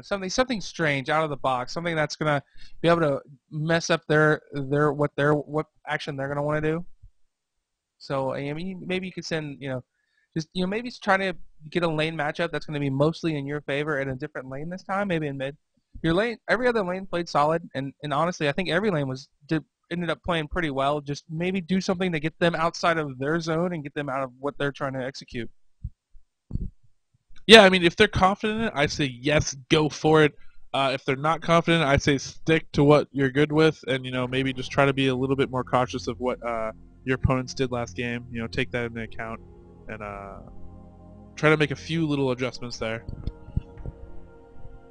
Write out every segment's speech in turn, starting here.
something strange out of the box, something that's gonna be able to mess up what action they're gonna want to do. So I mean, maybe you could send just maybe it's trying to get a lane matchup that's going to be mostly in your favor in a different lane this time, maybe in mid. Your lane, every other lane played solid, and honestly, I think every lane ended up playing pretty well. Just maybe do something to get them outside of their zone and get them out of what they're trying to execute. Yeah, I mean, if they're confident in it, I say yes, go for it. If they're not confident, I say stick to what you're good with, and maybe just try to be a little bit more cautious of what your opponents did last game. Take that into account and try to make a few little adjustments there.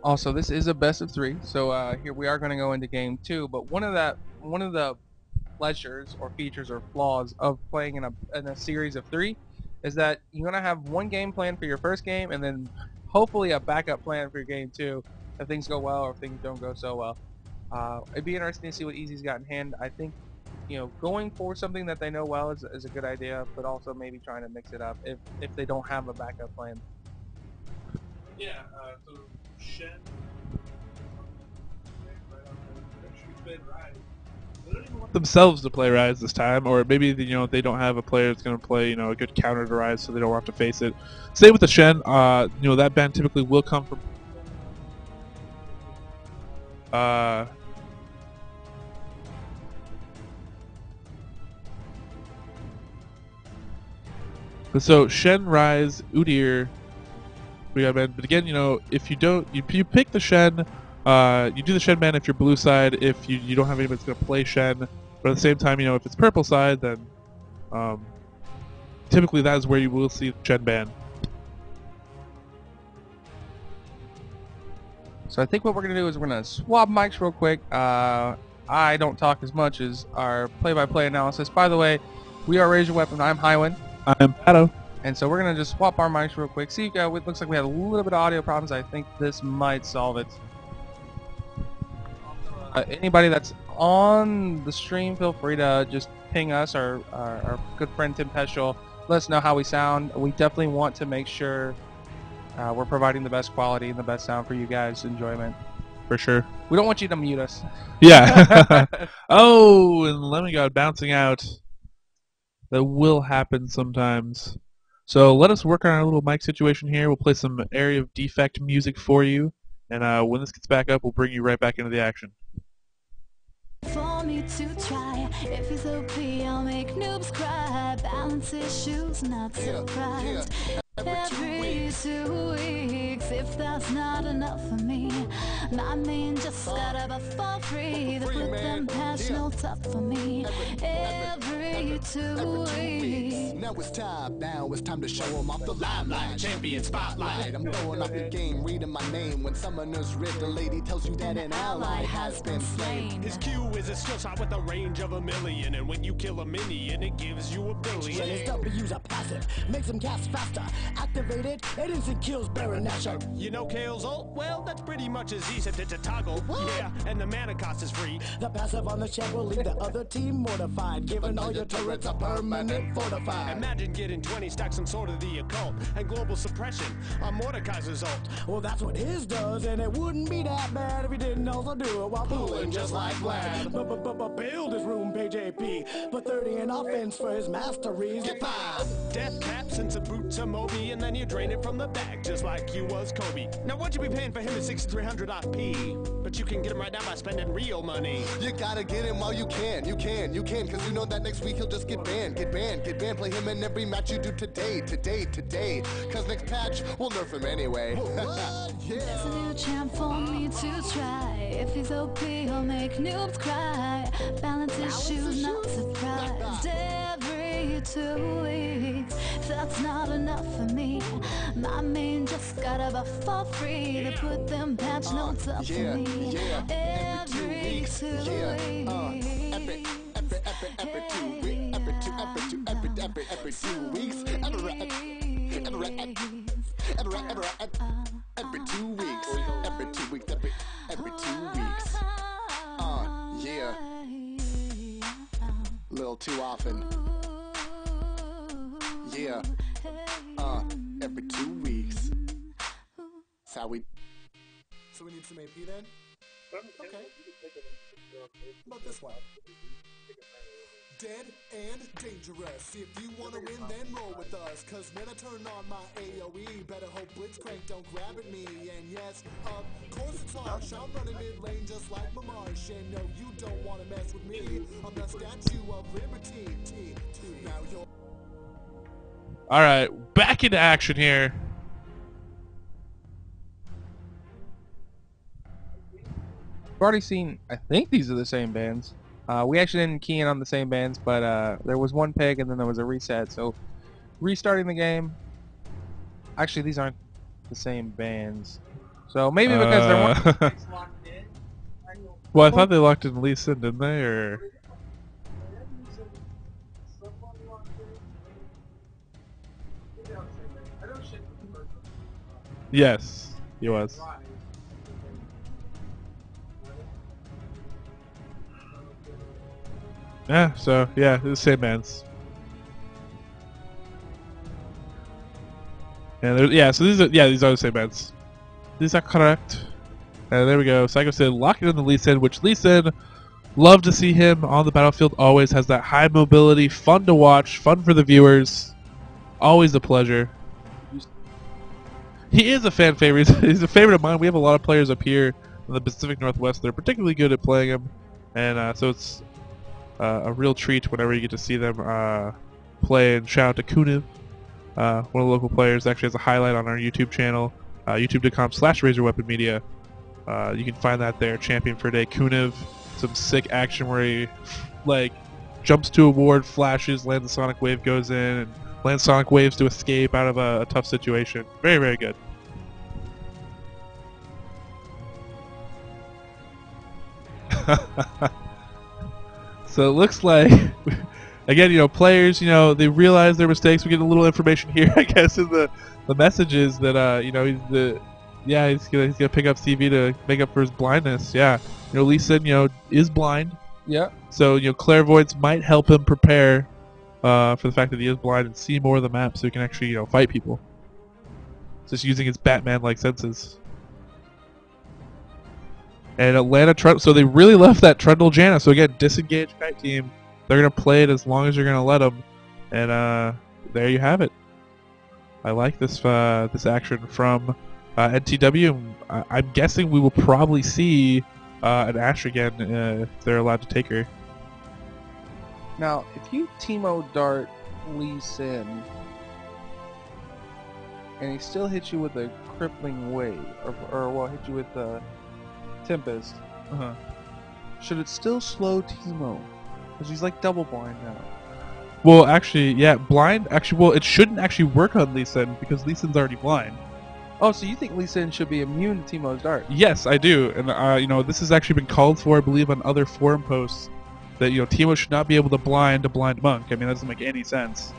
Also, this is a best of three, so here we are going to go into game two. But one of the pleasures or features or flaws of playing in a series of three is that you're going to have one game plan for your first game and then hopefully a backup plan for your game two if things go well or if things don't go so well. It'd be interesting to see what Easy's got in hand. I think going for something that they know well is a good idea, but also maybe trying to mix it up if they don't have a backup plan. Yeah, so Shen they don't even want themselves to play Rise this time, or maybe they don't have a player that's going to play a good counter to Rise, so they don't have to face it. Same with the Shen. That ban typically will come from. Uh, so Shen, Rise, Udyr, we got ban. But again, if you don't, you pick the Shen. You do the Shen ban if you're blue side. If you don't have anybody that's going to play Shen, but at the same time, if it's purple side, then typically that is where you will see the Shen ban. So I think what we're going to do is we're going to swap mics real quick. I don't talk as much as our play-by-play analysis. By the way, we are Raise Your Weapon. I'm Highwind. I'm Pato. And so we're going to just swap our mics real quick. See, it looks like we have a little bit of audio problems. I think this might solve it. Anybody that's on the stream, feel free to just ping us, our good friend Tim Peschel. Let us know how we sound. We definitely want to make sure we're providing the best quality and the best sound for you guys' enjoyment. For sure. We don't want you to mute us. Yeah. Oh, and Lemon God bouncing out. That will happen sometimes. So let us work on our little mic situation here. We'll play some Area of Defect music for you. And when this gets back up, we'll bring you right back into the action. For me to try, if he's OP, I'll make noobs cry. Balance issues, not surprised. Every 2 weeks, if that's not enough for me, my main just gotta be for free. The put them patch notes up for me. Every 2 weeks. Now it's time, it's time to show them off the limelight. Champion spotlight. I'm throwing off your game, reading my name. When summoner's writ, the lady tells you that an ally has been slain. His Q is a skill shot with a range of 1,000,000, and when you kill a minion, it gives you 1,000,000,000. His W's are passive, makes him cast faster. Activated, it instant kills Baron Nashor. You know Kale's ult? Well, that's pretty much as easy to toggle. What? Yeah, and the mana cost is free. The passive on the Shen will leave the other team mortified, giving all your turrets a permanent fortified. Imagine getting 20 stacks on Sword of the Occult and global suppression on Mordekaiser's ult. Well, that's what his does, and it wouldn't be that bad if he didn't also do it while pulling just like Vlad. Build his room, page AP. Put 30 in offense for his masteries. Get 5! Death caps and some boots of Moby, and then you drain it from the bag just like you was Kobe. Now what'd you be paying for him at 6,300 IP? But you can get him right now by spending real money. You gotta get him while you can, cause you know that next week he'll just get banned. Play him in every match you do today. Cause next patch, we'll nerf him anyway. There's a new champ for me to try. If he's OP, he'll make noobs cry. Balance issues, not surprised. Every 2 weeks, if that's not enough for me, my main just gotta be for free. To put them patch notes up for me. Every 2 weeks. Every 2 weeks. Every 2 weeks. Yeah. Little too often. Yeah. Every 2 weeks. That's how we so we need some AP then? Okay. How about this one? Dead and dangerous. If you wanna win, then roll with us. Cause when I turn on my AoE, better hope Blitzcrank don't grab at me. And yes, of course it's harsh. I'm running mid lane just like my marsh. And no, you don't wanna mess with me. I'm the Statue of Liberty. Now you're. Alright, back into action here. We've already seen, I think these are the same bands. We actually didn't key in on the same bands, but there was one peg and then there was a reset. So restarting the game. Actually, these aren't the same bands. So maybe because they're one locked in. Well, I thought they locked in Lee Sin, didn't they? Or yes, he was. Yeah, so yeah, the same bands. And yeah, so these are the same bands. These are correct. And there we go. Psycho Sid locking in the Lee Sin, which Lee Sin, love to see him on the battlefield. Always has that high mobility, fun to watch, fun for the viewers. Always a pleasure. He is a fan favorite. He's a favorite of mine. We have a lot of players up here in the Pacific Northwest that are particularly good at playing him, and so it's a real treat whenever you get to see them play. And shout out to Kuniv, one of the local players. Actually has a highlight on our YouTube channel, youtube.com/razorweaponmedia. You can find that there. Champion for a day, Kuniv. Some sick action where he like jumps to a ward, flashes, lands a sonic wave, goes in, and lands sonic waves to escape out of a tough situation. Very, very good. So it looks like, again, players, they realize their mistakes. We get a little information here, I guess, in the messages that, he's gonna pick up CV to make up for his blindness. Yeah, Lee Sin, is blind. Yeah. So clairvoyance might help him prepare for the fact that he is blind and see more of the map, so he can actually fight people. Just using his Batman-like senses. And Atlanta Trundle, so they really left that Trundle Janna. So again, disengage kite team. They're gonna play it as long as you're gonna let them, and there you have it. I like this action from NTW. I'm guessing we will probably see an Ashe again if they're allowed to take her. Now, if you Teemo dart Lee Sin, and he still hits you with a crippling wave, or hit you with the Tempest, should it still slow Teemo? Because he's like double blind now. Well, actually, yeah, blind. Actually, well, it shouldn't actually work on Lee Sin because Lee Sin's already blind. Oh, so you think Lee Sin should be immune to Teemo's dart? Yes, I do, and this has actually been called for, I believe, on other forum posts that Teemo should not be able to blind a blind monk. I mean, that doesn't make any sense.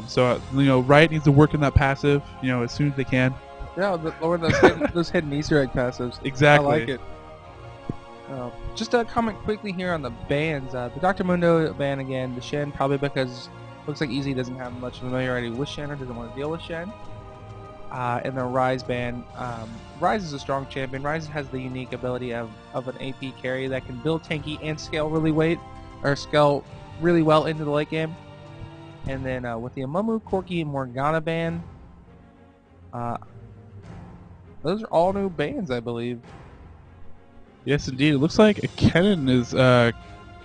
So Riot needs to work in that passive, as soon as they can. Yeah, lower those hidden Easter egg passives. Exactly. I like it. Just a comment quickly here on the bans. The Dr. Mundo ban again, the Shen, probably because it looks like Easy doesn't have much familiarity with Shen or doesn't want to deal with Shen. And the Ryze ban. Ryze is a strong champion. Ryze has the unique ability of an AP carry that can build tanky and scale really well into the late game. And then with the Amumu, Corki, and Morgana ban, those are all new bans, I believe. Yes, indeed. It looks like a Kennen is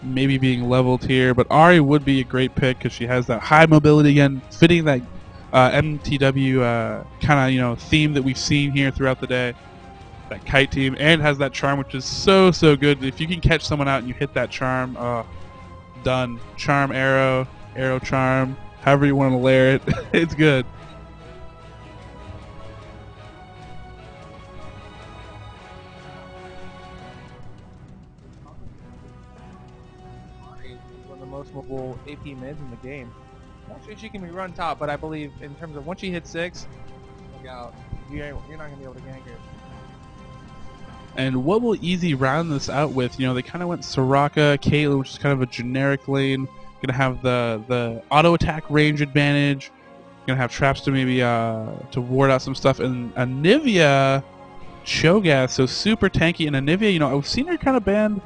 maybe being leveled here, but Ahri would be a great pick because she has that high mobility again, fitting that MTW kind of theme that we've seen here throughout the day. That kite team, and has that charm, which is so good. If you can catch someone out and you hit that charm, done. Charm arrow charm, however you want to layer it, it's good. One of the most mobile AP mids in the game. Actually, she can be run top, but I believe in terms of once she hits 6, look out. You're not going to be able to gank her. And what will Easy round this out with? They kind of went Soraka, Caitlyn, which is kind of a generic lane. Gonna have the auto attack range advantage. Gonna have traps to maybe to ward out some stuff. And Anivia Cho'Gath, so super tanky. And Anivia, I've seen her kind of banned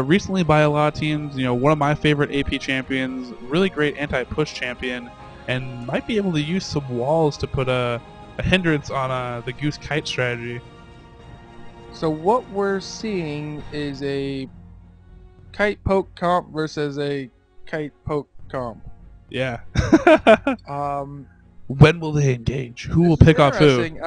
recently by a lot of teams. One of my favorite AP champions, really great anti-push champion, and might be able to use some walls to put a hindrance on the Goose Kite strategy. So what we're seeing is a kite poke comp versus a kite poke comp. Yeah. Um, When will they engage? Who will this is pick off who? interesting.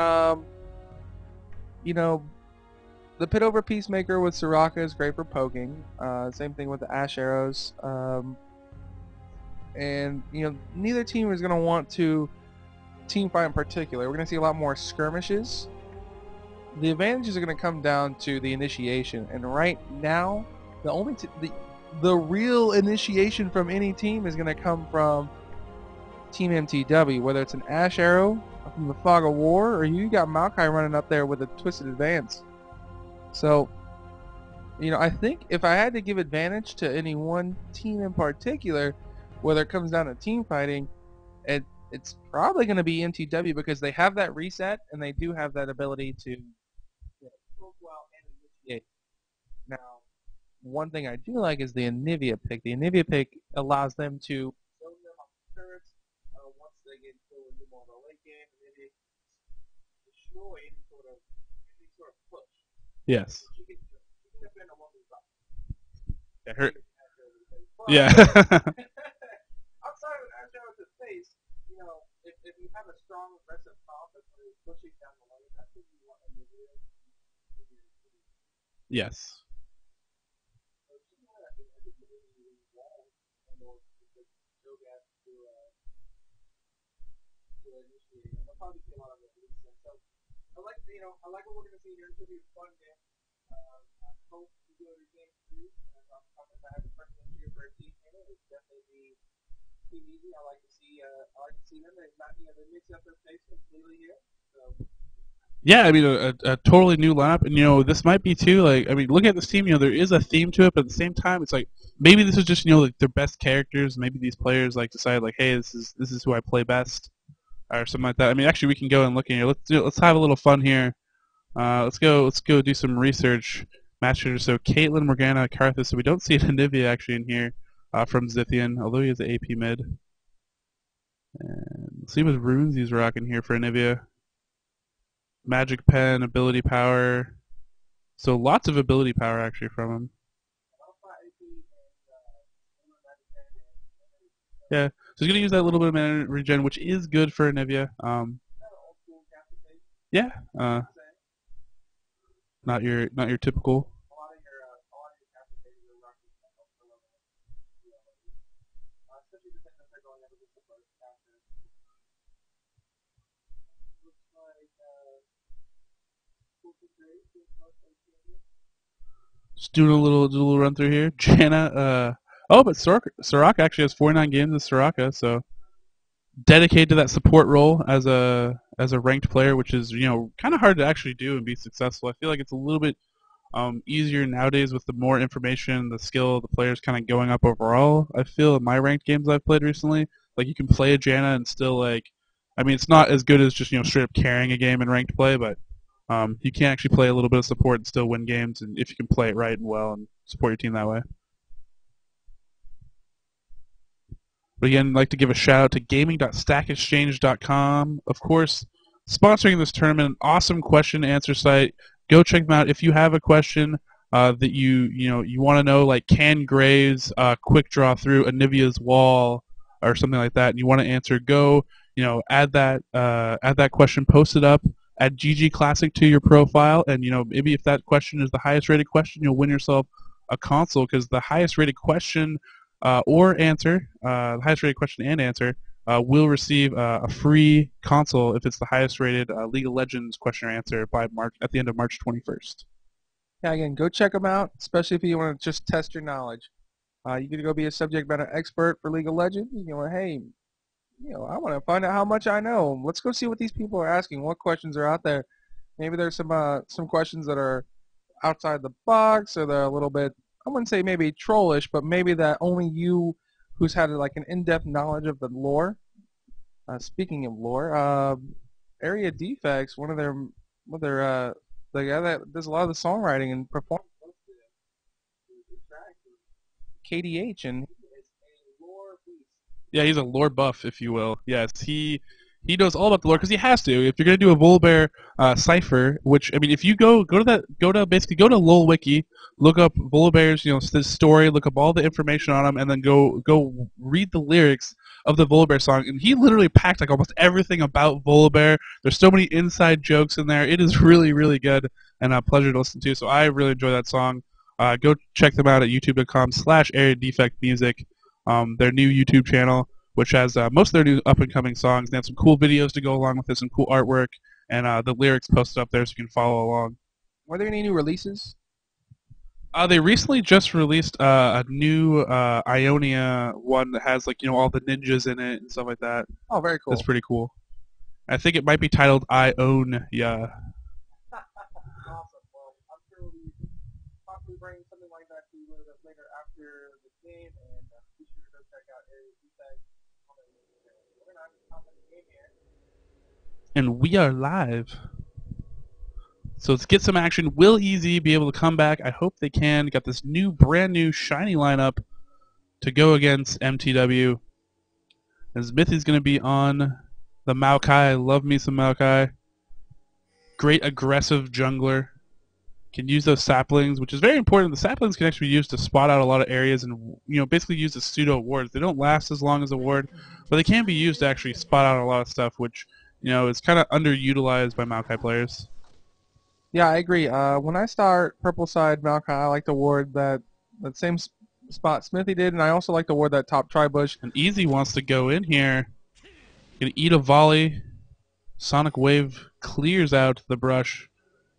The pit over Peacemaker with Soraka is great for poking. Same thing with the Ash Arrows. And neither team is going to want to team fight in particular. We're going to see a lot more skirmishes. The advantages are going to come down to the initiation, and right now, the real initiation from any team is going to come from Team MTW, whether it's an Ash Arrow from the Fog of War, or you got Maokai running up there with a Twisted Advance. So, I think if I had to give advantage to any one team in particular, whether it comes down to team fighting, it's probably going to be MTW because they have that reset and they do have that ability to poke well and initiate. Now, one thing I do like is the Anivia pick. The Anivia pick allows them to zone them off the turrets once they get into more of a late game. Anivia destroy any sort of push. Yes. She can defend a 1v5. I heard. But Yeah. outside of an Ash Arrow to face, if you have a strong aggressive comp that's really pushing down the lane, that's what you want Anivia. Yes. I like what we're gonna see here. It's gonna be a fun game. I hope we go to game 2. And if I have a preference here for a team, it's definitely be Team Easy. I like to see them. They mix up their pace completely here. So. Yeah, I mean a totally new lineup, and this might be too. Look at this team. There is a theme to it, but at the same time, it's like maybe this is just like their best characters. Maybe these players decide hey, this is who I play best, or something like that. I mean, actually, we can go and look in here. Let's have a little fun here. Let's go do some research. Matchers. So Caitlyn, Morgana, Karthus. So we don't see Anivia actually in here from Zithian, although he is the AP mid. And let's see what runes he's rocking here for Anivia. Magic Pen, ability power. So lots of ability power actually from him. Yeah, so he's gonna use that little bit of mana regen, which is good for Anivia. Yeah, not your typical. Just doing a little run through here. Janna, but Soraka actually has 49 games as Soraka, so dedicated to that support role as a ranked player, which is kind of hard to actually do and be successful. I feel like it's a little bit easier nowadays with the more information, the skill of the players kind of going up overall. I feel in my ranked games I've played recently, you can play a Janna and still it's not as good as just straight up carrying a game in ranked play, but you can actually play a little bit of support and still win games, and if you can play it right and well and support your team that way. But again, I'd like to give a shout out to gaming.stackexchange.com. Of course, sponsoring this tournament, an awesome question and answer site. Go check them out if you have a question that you want to know, can Graves quick draw through Anivia's wall or something like that, and you want to answer. Go, add that question, post it up. Add ggClassic to your profile, and maybe if that question is the highest rated question, you'll win yourself a console, because the highest rated question or answer, the highest rated question and answer, will receive a free console if it's the highest rated League of Legends question or answer at the end of March 21st. Yeah, again, go check them out, especially if you want to just test your knowledge. You could go be a subject matter expert for League of Legends. Hey, I want to find out how much I know. Let's go see what these people are asking. What questions are out there? Maybe there's some questions that are outside the box, or they're a little bit, I wouldn't say maybe trollish, but maybe that only you, who's had an in-depth knowledge of the lore. Speaking of lore, Area Defects, one of their the guy that does a lot of the songwriting and performing. KDH, and Yeah, he's a lore buff, if you will. Yes, he knows all about the lore because he has to. If you're gonna do a Volibear cipher, which I mean, if you basically go to LOL Wiki, look up Volibear's story, look up all the information on him, and then go read the lyrics of the Volibear song. And he literally packed like almost everything about Volibear. There's so many inside jokes in there. It is really really good and a pleasure to listen to. So I really enjoy that song. Go check them out at youtube.com/area defect music. Their new YouTube channel, which has most of their new up and coming songs. They have some cool videos to go along with it, some cool artwork, and the lyrics posted up there so you can follow along. were there any new releases? They recently just released a new Ionia one that has all the ninjas in it and stuff like that. Oh, very cool. That's pretty cool. I think it might be titled I Own Ya. Awesome. Well, I'm sure we'll be possibly bringing something like that to you a little bit later after the game, and be sure to go check out Area Defect. We're gonna have to top of the game here. And we are live. So let's get some action. Will Easy be able to come back? I hope they can. Got this brand new shiny lineup to go against mTw. And Smithy's going to be on the Maokai. Love me some Maokai. Great aggressive jungler. Can use those saplings, which is very important. The saplings can actually be used to spot out a lot of areas and basically use as pseudo wards. They don't last as long as a ward, but they can be used to actually spot out a lot of stuff, which is kind of underutilized by Maokai players. Yeah, I agree. When I start purple side Maokai, I like the ward that same spot Smithy did, and I also like the ward that top Tribush. And Easy wants to go in here. Gonna eat a volley. Sonic Wave clears out the brush.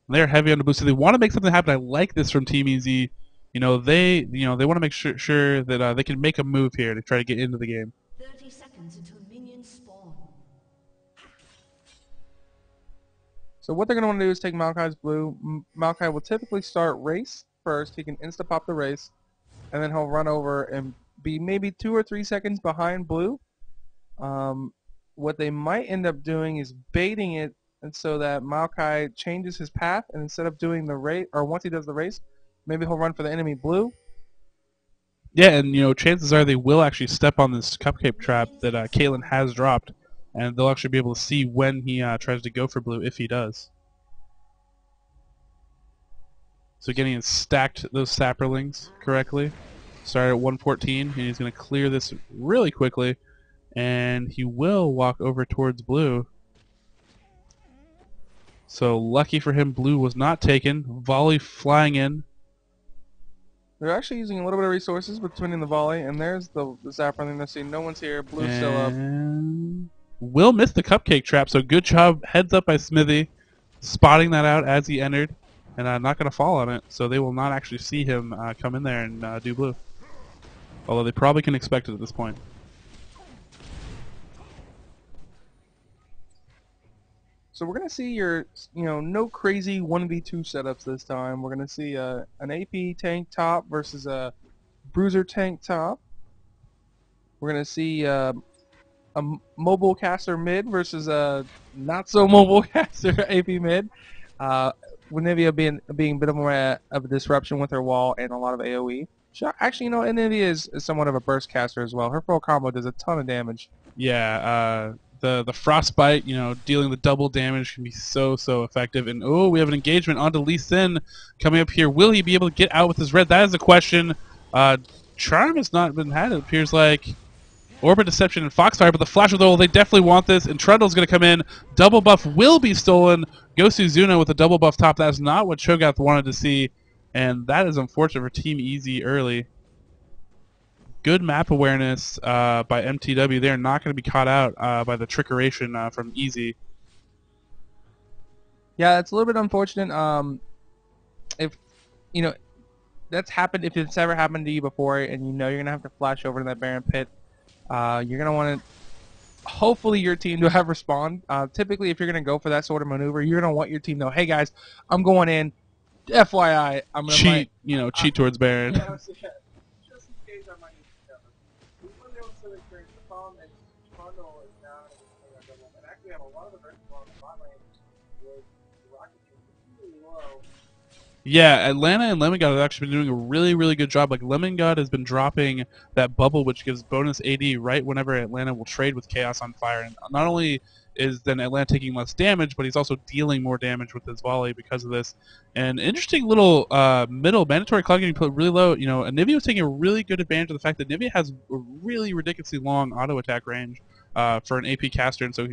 They're heavy on the boost, so they want to make something happen. I like this from Team Easy. They want to make sure that they can make a move here to try to get into the game. 30 seconds until minions spawn. So what they're going to want to do is take Maokai's blue. Maokai will typically start race first. He can insta-pop the race, and then he'll run over and be maybe 2 or 3 seconds behind blue. What they might end up doing is baiting it, and so that Maokai changes his path, and instead of doing the race, or once he does the race, maybe he'll run for the enemy blue. Yeah, and chances are they will actually step on this cupcake trap that Caitlyn has dropped, and they'll actually be able to see when he tries to go for blue if he does. So again, he has stacked those sapperlings correctly. Started at 114, and he's going to clear this really quickly, and he will walk over towards blue. So lucky for him, blue was not taken. Volley flying in. They're actually using a little bit of resources between the volley, and there's the sapling. Let's see, no one's here. Blue's still up. Will miss the cupcake trap, so good job. Heads up by Smithy, spotting that out as he entered, and not going to fall on it. So they will not actually see him come in there and do blue. Although they probably can expect it at this point. So we're going to see your, no crazy 1v2 setups this time. We're going to see an AP tank top versus a bruiser tank top. We're going to see a mobile caster mid versus a not so mobile caster AP mid. Nivea being a bit more of a disruption with her wall and a lot of AoE. Actually, Nivea is somewhat of a burst caster as well. Her full combo does a ton of damage. Yeah, the frostbite, dealing the double damage can be so effective. And we have an engagement onto Lee Sin coming up here. Will he be able to get out with his red? That is the question. Charm has not been had. It appears like Orbit Deception and Foxfire, but the Flash of the Hole, they definitely want this. And Trundle's going to come in. Double buff will be stolen. Goes to Zuna with a double buff top. That's not what Cho'Gath wanted to see, and that is unfortunate for Team Easy early. Good map awareness by mTw. They're not going to be caught out by the trickeration from Easy. Yeah, it's a little bit unfortunate. If that's happened, if it's ever happened to you before, and you're gonna have to flash over to that Baron pit, you're gonna want to. Hopefully, your team to have respawn. Typically, if you're gonna go for that sort of maneuver, you're gonna want your team to know, hey guys, I'm going in. FYI, I'm gonna cheat. Cheat towards Baron. Yeah, just in case I might need to cover. We really don't still experience the problem, and Trundle is now and actually have a lot of the versus on the bot lane with the Rocket Team. Really Yeah, Atlanta and Lemon God have actually been doing a really, really good job. Like, Lemon God has been dropping that bubble, which gives bonus AD right whenever Atlanta will trade with Chaos on Fire. And not only is then Atlanta taking less damage, but he's also dealing more damage with his volley because of this. And interesting little middle mandatory clock getting put really low. You know, Anivia was taking a really good advantage of the fact that Anivia has a really ridiculously long auto attack range for an AP caster, and so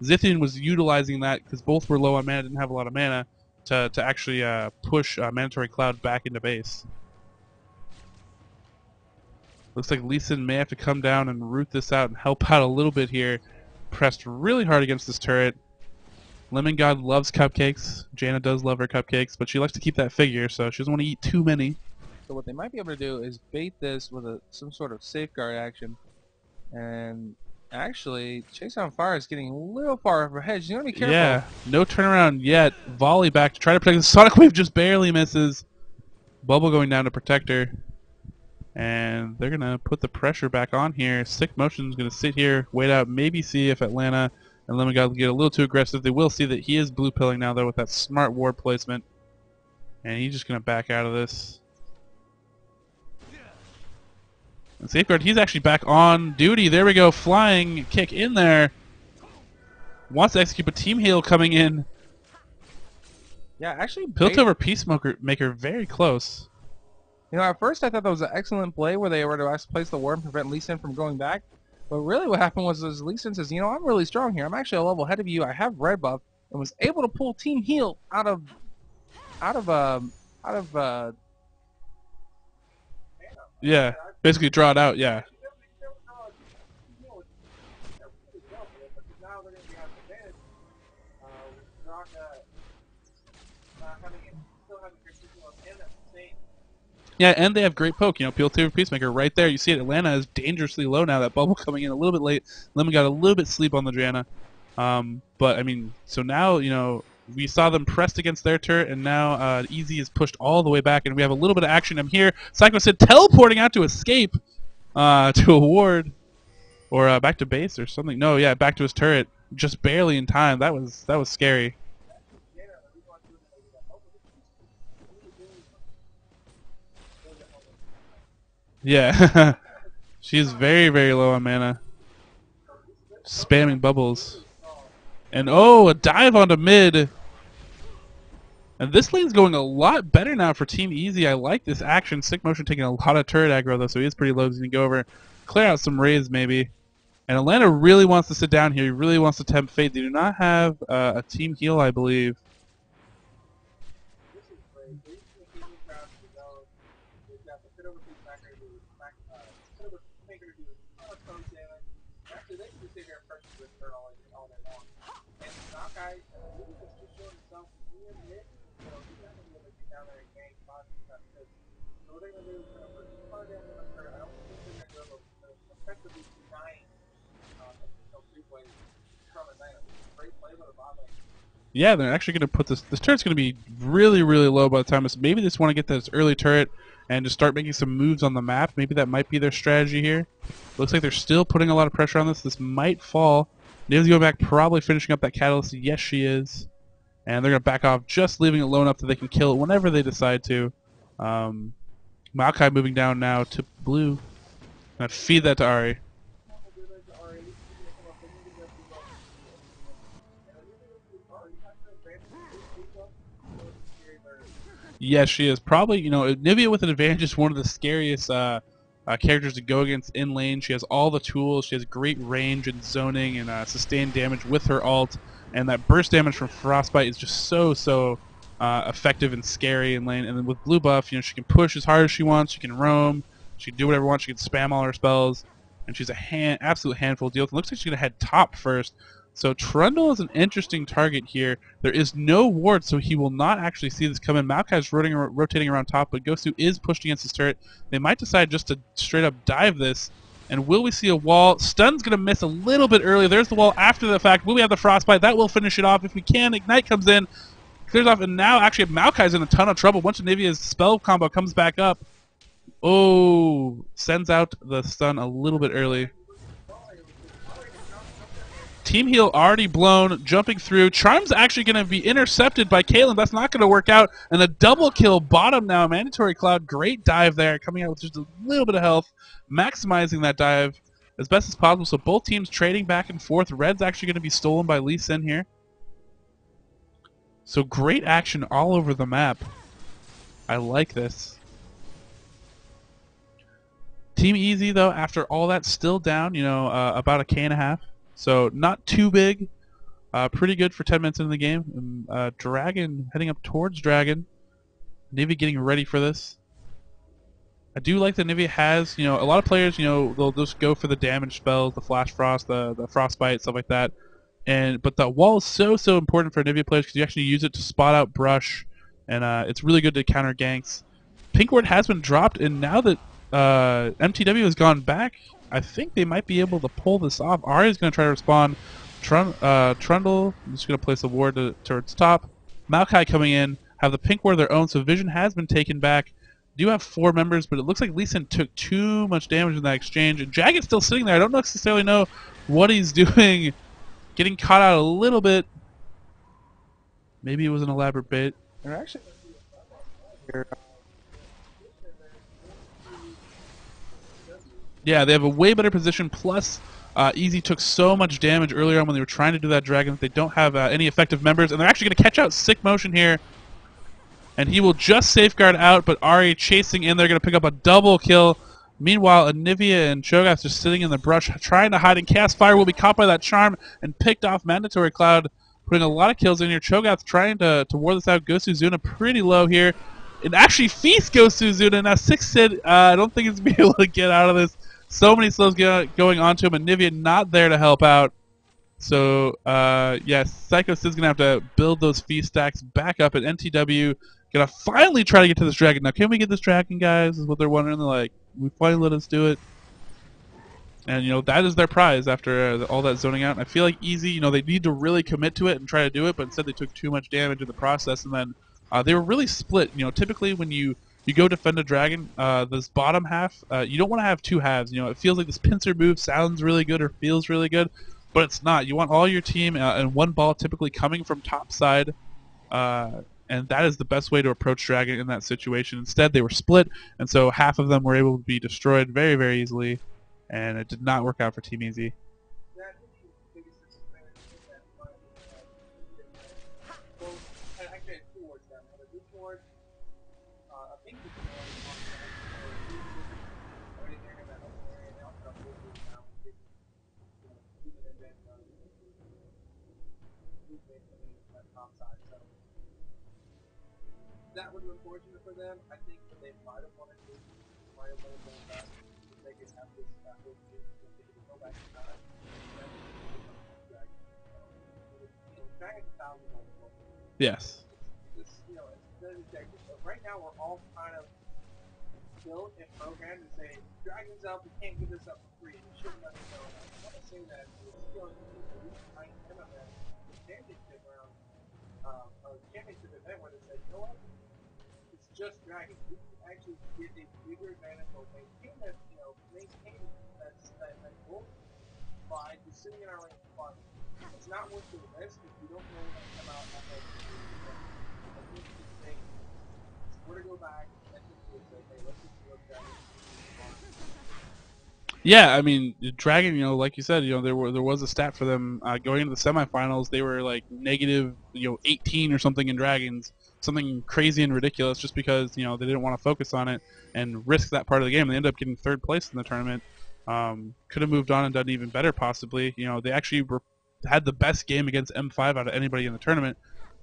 Zithian was utilizing that because both were low on mana, didn't have a lot of mana to actually push Mandatory Cloud back into base. Looks like Lee Sin may have to come down and root this out and help out a little bit here. Pressed really hard against this turret. Lemon God loves cupcakes. Janna does love her cupcakes, but she likes to keep that figure, so she doesn't want to eat too many. So what they might be able to do is bait this with some sort of safeguard action. And actually, Chase on Fire is getting a little far ahead. She's going to be careful. Yeah, no turnaround yet. Volley back to try to protect. The Sonic Wave just barely misses. Bubble going down to protect her. And they're going to put the pressure back on here. Sick Motion's going to sit here, wait out, maybe see if Atlanta and Lemon God get a little too aggressive. They will see that he is blue pilling now, though, with that smart ward placement. And he's just going to back out of this. And Safeguard, he's actually back on duty. There we go, flying kick in there. Wants to execute, but Team Heal coming in. Yeah, actually, Piltover Peacemaker maker very close. You know, at first I thought that was an excellent play where they were to place the ward and prevent Lee Sin from going back. But really what happened was Lee Sin says, you know, I'm really strong here. I'm actually a level ahead of you. I have red buff and was able to pull Team Heal out of yeah, basically draw it out, yeah. Yeah, and they have great poke. You know, Piltover Peacemaker right there. You see it. Atlanta is dangerously low now. That bubble coming in a little bit late. Lemon got a little bit sleep on the Janna. But, I mean, so now, you know, we saw them pressed against their turret, and now Easy is pushed all the way back, and we have a little bit of action. I'm here. Psycho Sid teleporting out to escape to a ward. Or back to base or something. No, yeah, back to his turret. Just barely in time. That was scary. Yeah. She's very, very low on mana. Spamming bubbles. And oh, a dive onto mid. And this lane's going a lot better now for Team Easy. I like this action. Sick Motion taking a lot of turret aggro though, so he is pretty low. He's going to go over, clear out some rays maybe. And Atlanta really wants to sit down here. He really wants to tempt fate. They do not have a team heal, I believe. Yeah, they're actually going to put this turret's going to be really, really low by the time it's, maybe they just want to get this early turret and just start making some moves on the map. Maybe that might be their strategy here. Looks like they're still putting a lot of pressure on this. This might fall. Nave's going back, probably finishing up that catalyst. Yes, she is. And they're going to back off, just leaving it low enough that they can kill it whenever they decide to. Maokai moving down now to blue. Gonna feed that to Ari. Yes, she is. Probably, you know, Nivea with an advantage is one of the scariest characters to go against in lane. She has all the tools. She has great range and zoning and sustained damage with her ult. And that burst damage from Frostbite is just so effective and scary in lane. And then with blue buff, you know, she can push as hard as she wants. She can roam. She can do whatever she wants. She can spam all her spells. And she's a absolute handful to deal with. It looks like she's going to head top first. So Trundle is an interesting target here. There is no ward, so he will not actually see this come in. Maokai's rotating around top, but Gosu is pushed against his turret. They might decide just to straight up dive this. And will we see a wall? Stun's going to miss a little bit early. There's the wall after the fact. Will we have the Frostbite? That will finish it off. If we can, Ignite comes in, clears off, and now actually Maokai's in a ton of trouble. Once Nivea's spell combo comes back up, oh, sends out the stun a little bit early. Team heal already blown, jumping through. Charm's actually going to be intercepted by Caitlyn. That's not going to work out. And a double kill bottom now. Mandatory Cloud, great dive there, coming out with just a little bit of health, maximizing that dive as best as possible. So both teams trading back and forth. Red's actually going to be stolen by Lee Sin here. So great action all over the map. I like this. Team Easy, though, after all that, still down, about a K&a. So not too big. Pretty good for 10 minutes into the game. Dragon heading up towards Dragon. Nivea getting ready for this. I do like that Nivea has, a lot of players, they'll just go for the damage spells, the Flash Frost, the Frostbite, stuff like that. But the wall is so important for Nivea players because you actually use it to spot out brush, and it's really good to counter ganks. Pink Ward has been dropped, and now that mTw has gone back, I think they might be able to pull this off. Ari's going to try to respond. Trundle, I'm just going to place a ward towards top. Maokai coming in, have the Pink Ward of their own, so Vision has been taken back. Do have 4 members, but it looks like Lee Sin took too much damage in that exchange. And Jagged's still sitting there. I don't necessarily know what he's doing. Getting caught out a little bit. Maybe it was an elaborate bait. They're actually Yeah, they have a way better position. Plus, Easy took so much damage earlier on when they were trying to do that dragon that they don't have any effective members. And they're actually going to catch out Sick Motion here. And he will just safeguard out, but Ari chasing in. They're going to pick up a double kill. Meanwhile, Anivia and Cho'Gath just sitting in the brush, trying to hide and cast fire. Will be caught by that charm and picked off. Mandatory Cloud putting a lot of kills in here. Cho'Gath trying to ward this out. Gosuzuna pretty low here. It actually feasts Gosuzuna. Now 6 Sid, I don't think he's going to be able to get out of this. So many slows going onto him. Anivia not there to help out. So, Psycho Sid's going to have to build those feast stacks back up at NTW. Gonna finally try to get to this dragon. Now, can we get this dragon, guys? Is what they're wondering. They're like, we finally let us do it. And, that is their prize after all that zoning out. And I feel like Easy, they need to really commit to it and try to do it, but instead they took too much damage in the process. And then they were really split. Typically when you go defend a dragon, this bottom half, you don't want to have 2 halves. It feels like this pincer move sounds really good or feels really good, but it's not. You want all your team and one ball typically coming from top side. And that is the best way to approach Dragon in that situation. Instead, they were split, and so half of them were able to be destroyed very, very easily, and it did not work out for Team Easy. That would be unfortunate for them. I think that they might have wanted to go back to make it have this go back in time. Dragon's 1,000 Yes. Right now we're all kind of built and programmed to say, Dragon's up, we can't give this up for free. We shouldn't let it go. I want to say that it's still the championship round, or championship event where they said, you know what? Just Dragon, we can actually get a bigger advantage or maintain that, maintain that goal by just sitting in our lane for fun. It's not worth the risk if you don't know when to come out at that. I think it's saying, we're to go back and just say, hey, let's just do Dragon. Yeah, I mean, Dragon, like you said, there was a stat for them going into the semifinals. They were like negative, 18 or something in Dragons. Something crazy and ridiculous just because, they didn't want to focus on it and risk that part of the game. They ended up getting 3rd place in the tournament. Could have moved on and done even better possibly. They actually had the best game against M5 out of anybody in the tournament.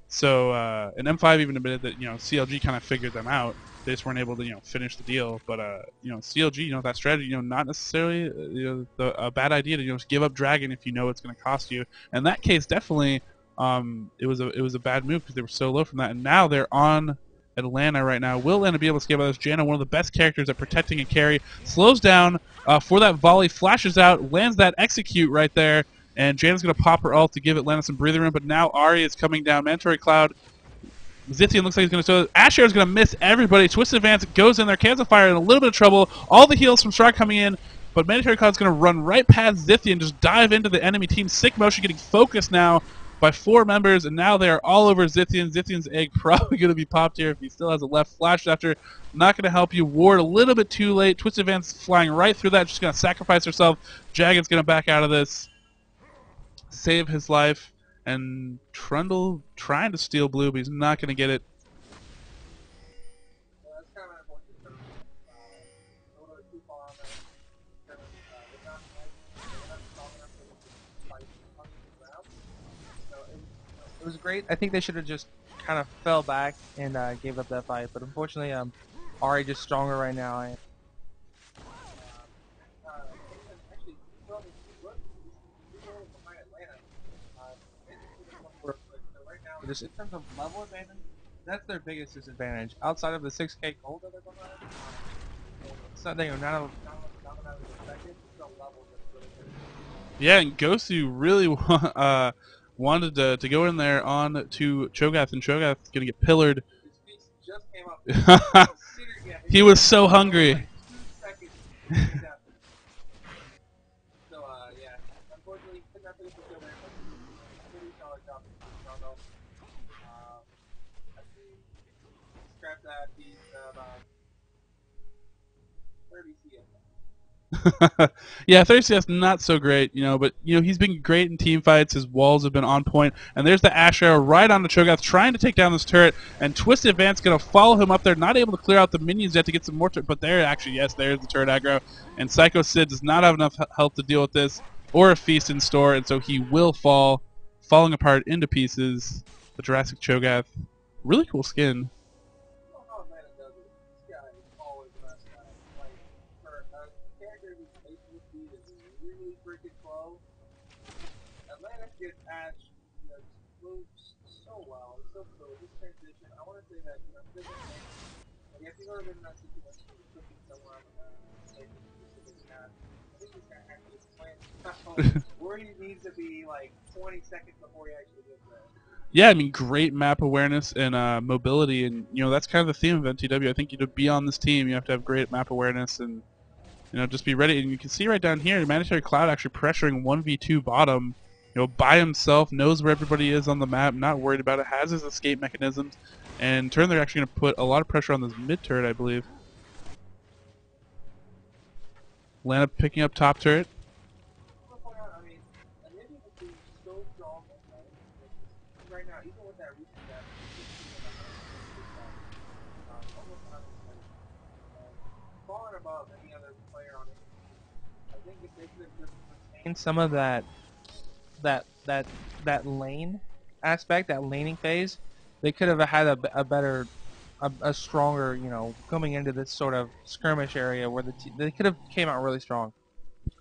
So, and M5 even admitted that, CLG kind of figured them out. They just weren't able to, finish the deal. But, CLG, that strategy, not necessarily a bad idea to just give up Dragon if you know it's going to cost you. In that case, definitely... it was a bad move because they were so low from that, and now they're on Atlanta right now. Will Atlanta be able to escape out of this? Janna, one of the best characters at protecting a carry, slows down for that volley, flashes out, lands that execute right there, and Janna's going to pop her ult to give Atlanta some breathing room, but now Ari is coming down. Mandatory Cloud, Zithian looks like he's going to Asher is going to miss everybody. Twisted Advance goes in there, Cans of Fire in a little bit of trouble. All the heals from Strike coming in. but Mandatory Cloud's going to run right past Zithia and just dive into the enemy team. Sick Motion getting focused now by 4 members, and now they are all over Zithian. Zithian's egg probably going to be popped here if he still has it left. Flash after, not going to help you. Ward a little bit too late. Twisted Vance flying right through that, just going to sacrifice herself. Jagged's going to back out of this, save his life, and Trundle trying to steal blue, but he's not going to get it. It was great. I think they should have just kind of fell back and gave up that fight, but unfortunately, Ari just stronger right now. Just in terms of level advantage, that's their biggest disadvantage. Outside of the 6K gold that they're going to have, it's not that you're not expected. It's the level that's really good. Yeah, and Gosu really wanted to go in there on to Cho'Gath, and Cho'Gath's going to get pillared. His face just came up. He was so hungry. Like 2 seconds. So, yeah, unfortunately, could not finish the kill there, but pretty solid job from Toronto. I think scrap that, he's about 30 CS. Yeah, 30 CS not so great, but he's been great in team fights. His walls have been on point, and there's the Ash Arrow right onto Cho'Gath, trying to take down this turret. And Twisted Vance gonna follow him up there, not able to clear out the minions yet to get some more turret. But there's the turret aggro, and Psycho Sid does not have enough health to deal with this, or a feast in store, and so he will fall, falling apart into pieces. The Jurassic Cho'Gath, really cool skin. Atlantis gets Ash, just moves so well, so fluid. This transition, I want to say that, this is like, if you've ever been in that situation, you're cooking somewhere on the stage, specific cat, I think this guy actually plans where he needs to be, like, 20 seconds before he actually gets there. Yeah, I mean, great map awareness and mobility, and that's kind of the theme of mTw. I think to be on this team, you have to have great map awareness and just be ready. And you can see right down here, Mandatory Cloud actually pressuring 1v2 bottom, by himself, knows where everybody is on the map, not worried about it, has his escape mechanisms, and in turn they're actually going to put a lot of pressure on this mid turret, I believe. Lana picking up top turret. And some of that lane aspect, that laning phase, they could have had a better, a stronger, coming into this sort of skirmish area where they could have came out really strong.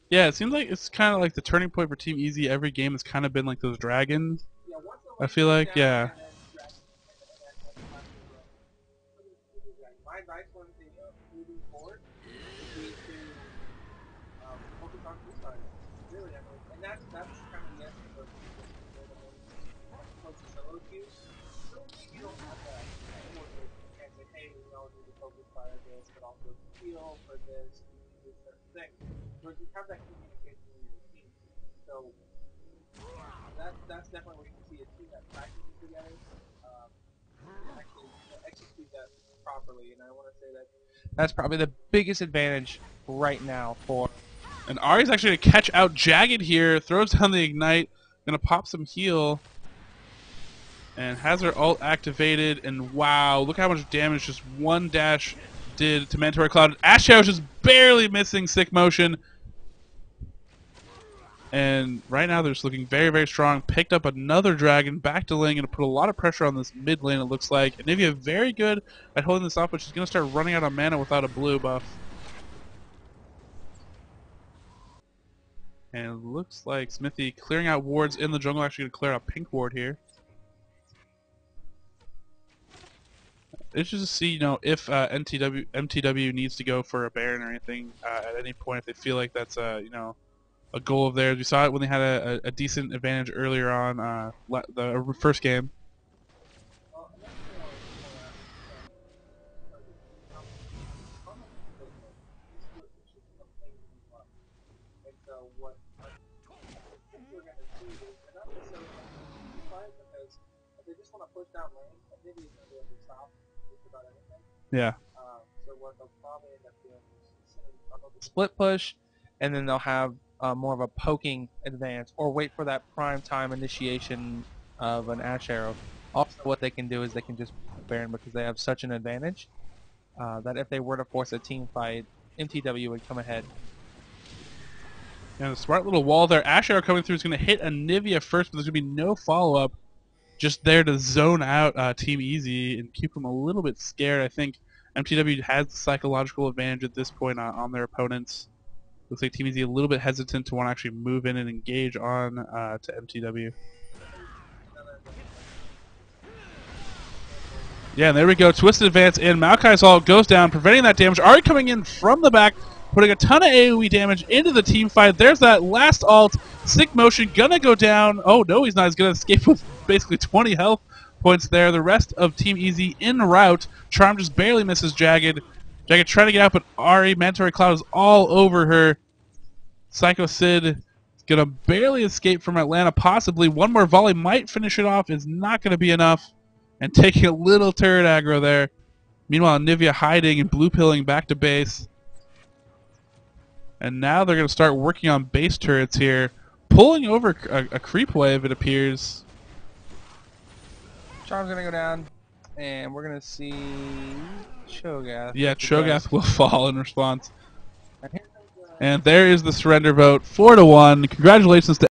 Yeah, it seems like it's kind of like the turning point for Team Easy. Every game has kind of been like those dragons. I feel like, yeah. My advice when moving forward would be to focus on two sides. Really, I mean, and that's kind of the essence of focus solo queue. Solo queue, you don't have that coordination. You can't say, hey, we all need to focus fire this, but also heal for this, do certain things. But you have that communication in your team. So that's definitely where you can see a team that practices together. Actually execute that properly, and I want to say that that's probably the biggest advantage right now for. And Ari's actually going to catch out Jagged here, throws down the Ignite, going to pop some heal, and has her ult activated, and wow, look how much damage just one dash did to Mandatory Cloud. Ash Arrow just barely missing Sick Motion. And right now they're just looking very, very strong. Picked up another dragon, back to lane, and put a lot of pressure on this mid lane, it looks like. And Nivea very good at holding this off, but she's going to start running out of mana without a blue buff. And it looks like Smithy clearing out wards in the jungle, actually going to clear out pink ward here. It's just to see, if mTw needs to go for a Baron or anything at any point, if they feel like that's a goal of theirs. We saw it when they had a decent advantage earlier on the first game. Yeah. Split push, and then they'll have more of a poking advance, or wait for that prime time initiation of an Ash Arrow. Also, what they can do is they can just Baron because they have such an advantage that if they were to force a team fight, MTW would come ahead. And a smart little wall there. Ash Arrow coming through is going to hit Anivia first, but there's going to be no follow-up. Just there to zone out Team Easy and keep them a little bit scared. I think MTW has the psychological advantage at this point on their opponents. Looks like Team Easy a little bit hesitant to want to actually move in and engage on to MTW. Yeah, and there we go. Twisted advance in. Maokai's ult goes down, preventing that damage. Ari coming in from the back, putting a ton of AoE damage into the team fight. There's that last ult. Sick motion, gonna go down. Oh, no, he's not. He's gonna escape with basically 20 health points there. The rest of Team Easy en route. Charm just barely misses Jagged. Jagged trying to get out, but Ari, Mandatory Cloud is all over her. Psycho Sid gonna barely escape from Atlanta, possibly. One more volley might finish it off. Is not gonna be enough. And taking a little turret aggro there. Meanwhile, Nivea hiding and blue pilling back to base. And now they're going to start working on base turrets here. Pulling over a creep wave, it appears. Charm's going to go down, and we're going to see Cho'Gath. Yeah, Cho'Gath will fall in response. And there is the surrender vote, 4-1. Congratulations to